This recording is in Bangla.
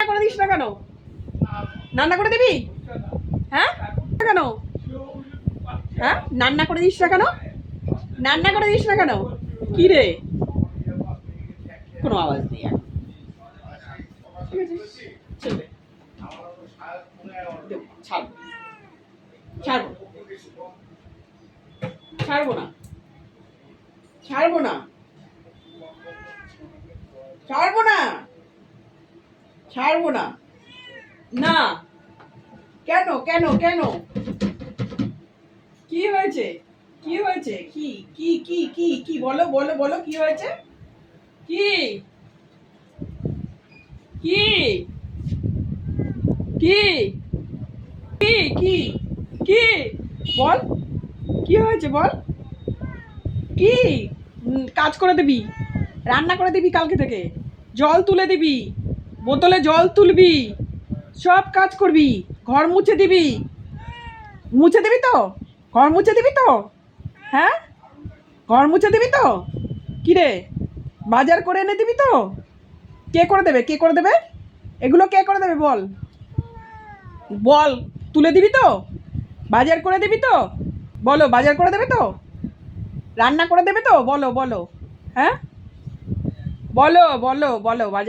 করে দিস না কেন? রান্না করে দিবি? হ্যাঁ কেন? হ্যাঁ রান্না করে দিস না কেন? রান্না করে দিস না কেন? কি রে? কোনো আওয়াজ নেই এখন। ঠিক আছে চলবে। ছাড়বো ছাড়বো ছাড়বো না ছাড়বো না ছাড়বো না ছাড়বো না। না কেন কেন কেন? কি হয়েছে? কি হয়েছে? কি কি কি কি কি বলো বলো বলো কি হয়েছে? কি কি কি কি কি কি বল, কি হয়েছে বল? কি কাজ করে দিবি? রান্না করে দিবি কালকে থেকে? জল তুলে দিবি? বোতলে জল তুলবি? সব কাজ করবি? ঘর মুছে দিবি? মুছে দিবি তো? ঘর মুছে দিবি তো? হ্যাঁ ঘর মুছে দিবি তো? কি রে বাজার করে এনে দিবি তো? কে করে দেবে? কে করে দেবে? এগুলো কে করে দেবে বল? বল তুলে দিবি তো? বাজার করে দিবি তো? বলো বাজার করে দেবে তো? রান্না করে দেবে তো? বলো বলো। হ্যাঁ বলো বলো বলো বাজার